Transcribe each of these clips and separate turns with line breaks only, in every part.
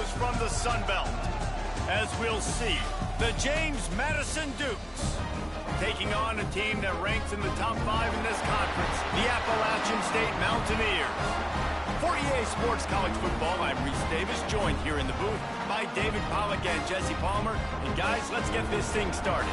heroes from the Sun Belt. As we'll see, the James Madison Dukes taking on a team that ranks in the top 5 in this conference, the Appalachian State Mountaineers. For EA Sports College Football, I'm Reese Davis, joined here in the booth by David Pollack and Jesse Palmer. And guys, let's get this thing started.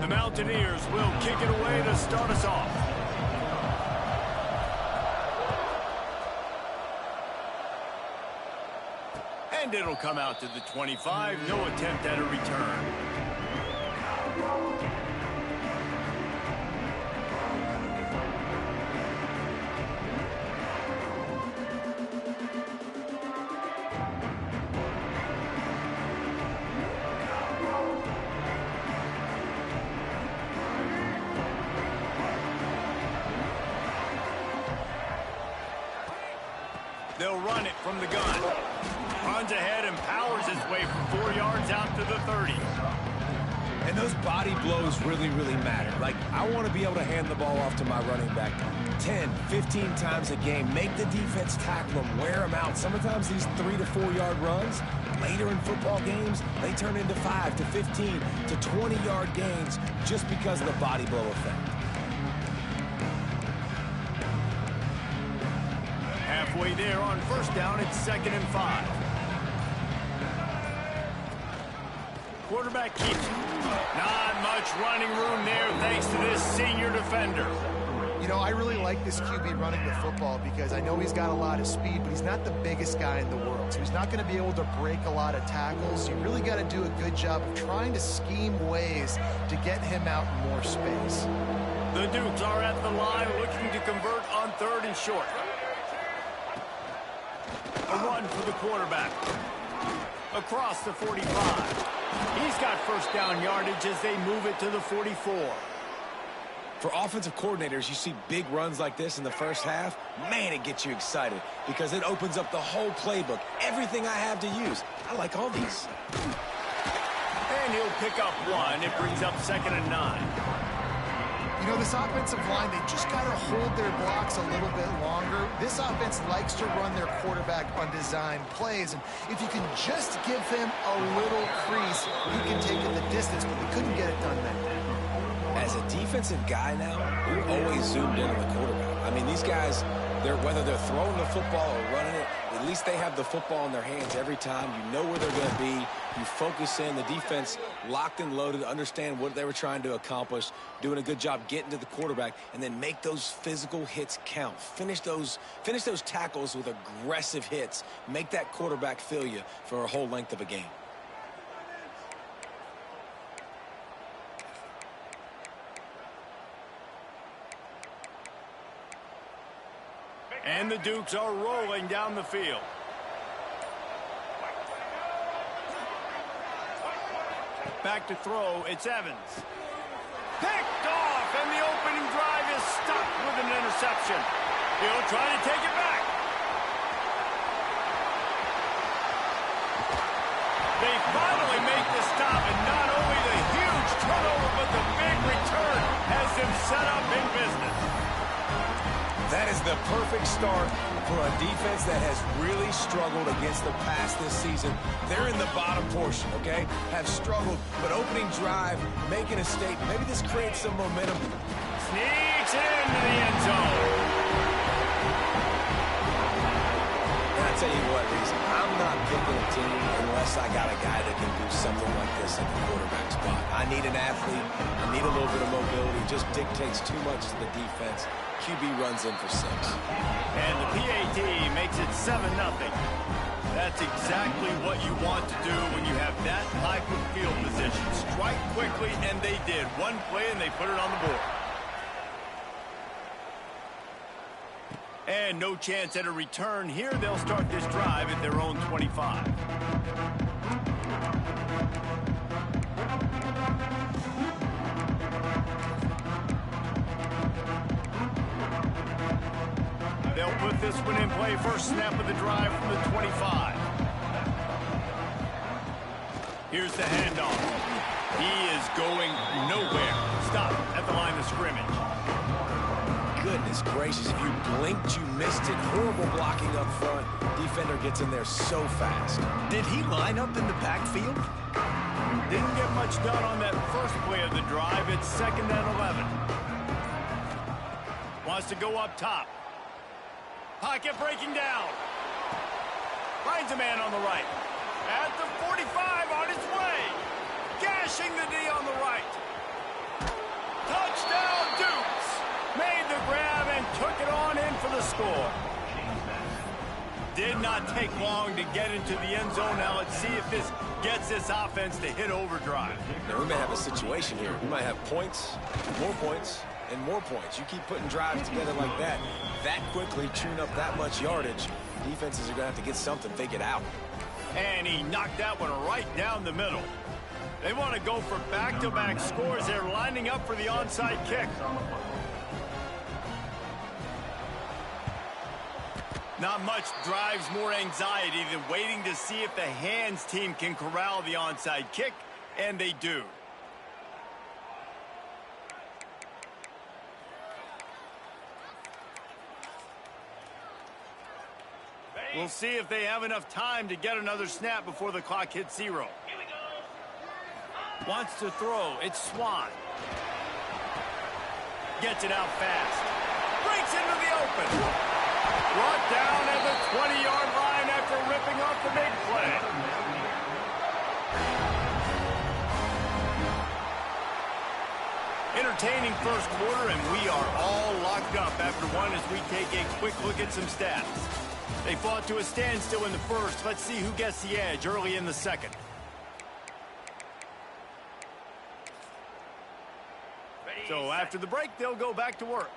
The Mountaineers will kick it away to start us off. And it'll come out to the 25. No attempt at a return. They'll run it from the gun. Runs ahead and powers his way from 4 yards out to the 30.
And those body blows really, really matter. Like, I want to be able to hand the ball off to my running back 10, 15 times a game. Make the defense tackle them, wear them out. Sometimes these 3 to 4 yard runs, later in football games, they turn into 5 to 15 to 20 yard gains just because of the body blow effect.
Halfway there on first down, it's 2nd and 5. Quarterback keeps it. Not much running room there thanks to this senior defender.
You know, I really like this QB running the football because I know he's got a lot of speed, but he's not the biggest guy in the world. So he's not going to be able to break a lot of tackles. You really got to do a good job of trying to scheme ways to get him out in more space.
The Dukes are at the line looking to convert on 3rd and short. A run for the quarterback. Across the 45. He's got first down yardage as they move it to the 44.
For offensive coordinators, you see big runs like this in the first half. Man, it gets you excited because it opens up the whole playbook. Everything I have to use. I like all these.
And he'll pick up 1. It brings up 2nd and 9.
You know, this offensive line, they just got to hold their blocks a little bit longer. This offense likes to run their quarterback on design plays. And if you can just give him a little crease, he can take it the distance, but we couldn't get it done then.
As a defensive guy now, you're always zoomed in on the quarterback. I mean, these guys, whether they're throwing the football or running it, at least they have the football in their hands every time. You know where they're going to be. You focus in. The defense locked and loaded, understand what they were trying to accomplish, doing a good job getting to the quarterback, and then make those physical hits count. Finish those tackles with aggressive hits. Make that quarterback feel you for a whole length of a game.
And the Dukes are rolling down the field. Back to throw, it's Evans. Picked off, and the opening drive is stopped with an interception. He'll try to take it back. They finally make the stop, and not only the huge turnover, but the big return has them set up in business.
That is the perfect start for a defense that has really struggled against the pass this season. They're in the bottom portion, okay? Have struggled, but opening drive, making a statement. Maybe this creates some momentum.
Sneaks into the end zone.
And I tell you what, Reese, I'm not picking a team unless I got a guy that can do something like this at the quarterback spot. I need an athlete. I need a little bit of mobility. It just dictates too much to the defense. QB runs in for 6.
And the PAT makes it 7-0. That's exactly what you want to do when you have that type of field position. Strike quickly, and they did. One play, and they put it on the board. And no chance at a return here. They'll start this drive at their own 25. They'll put this one in play. First snap of the drive from the 25. Here's the handoff. He is going nowhere. Stop at the line of scrimmage.
Goodness gracious, if you blinked, you missed it. Horrible blocking up front. Defender gets in there so fast.
Did he line up in the backfield?
Didn't get much done on that first play of the drive. It's 2nd and 11. Wants to go up top. Pocket breaking down. Finds a man on the right. At the 45 on his way. Gashing the D on the right. Touchdown, Dukes. Made the grab and took it on in for the score. Did not take long to get into the end zone. Now let's see if this gets this offense to hit overdrive.
Now we may have a situation here. We might have points, and more points. You keep putting drives together like that quickly, chewing up that much yardage. Defenses are going to have to get something figured out.
And he knocked that one right down the middle. They want to go for back-to-back scores. They're lining up for the onside kick. Not much drives more anxiety than waiting to see if the hands team can corral the onside kick, and they do. We'll see if they have enough time to get another snap before the clock hits 0. Wants to throw. It's Swan. Gets it out fast. Breaks into the open. Brought down at the 20-yard line after ripping off the big play. Entertaining first quarter, and we are all locked up after one as we take a quick look at some stats. They fought to a standstill in the first. Let's see who gets the edge early in the second. So after the break, they'll go back to work.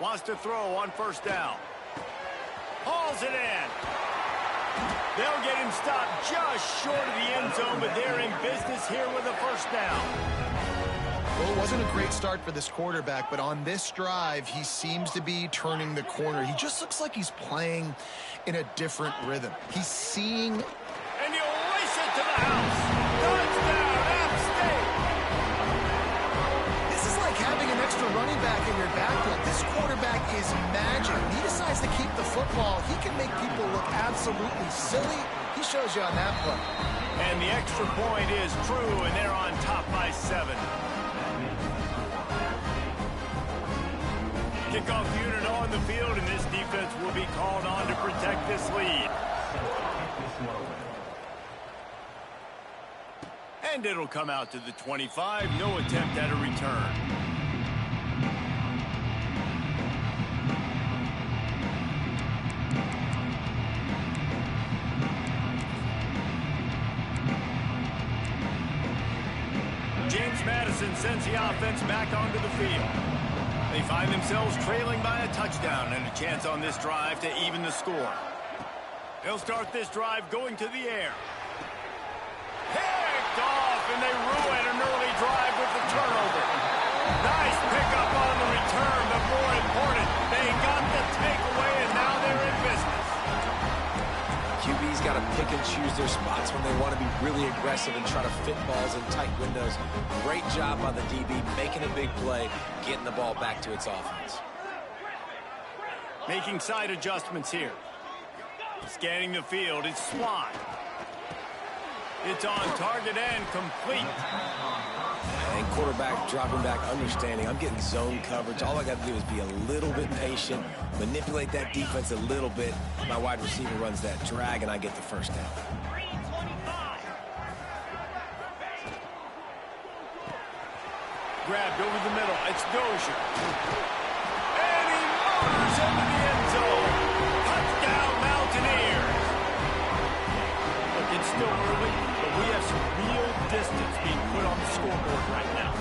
Wants to throw on first down. Hauls it in. They'll get him stopped just short of the end zone, but they're in business here with a first down.
Well, it wasn't a great start for this quarterback, but on this drive, he seems to be turning the corner. He just looks like he's playing in a different rhythm. He's seeing...
And you race it to the house. Touchdown, App State.
This is like having an extra running back in your backfield. This quarterback is magic. He decides to keep the football. He can make people look absolutely silly. He shows you on that play.
And the extra point is true, and they're on top by 7. Kickoff unit on the field, and this defense will be called on to protect this lead. And it'll come out to the 25. No attempt at a return. James Madison sends the offense back onto the field. They find themselves trailing by a touchdown and a chance on this drive to even the score. They'll start this drive going to the air. Picked off, and they ruin an early drive with the turnover. Nice pickup on the return, but more important, they got the takeaway, and now they're in business.
QB's got to pick and choose their spots when they want to be really aggressive and try to fit balls in tight windows. Great job by the DB, making a big play, getting the ball back to its offense.
Making side adjustments here. Scanning the field, it's Swan. It's on target and complete.
And quarterback dropping back, understanding. I'm getting zone coverage. All I got to do is be a little bit patient, manipulate that defense a little bit. My wide receiver runs that drag, and I get the first down.
Grabbed over the middle. It's Dozier. And he motors into the end zone. Touchdown, Mountaineers. Look, it's still early, but we have some real distance being put on the scoreboard right now.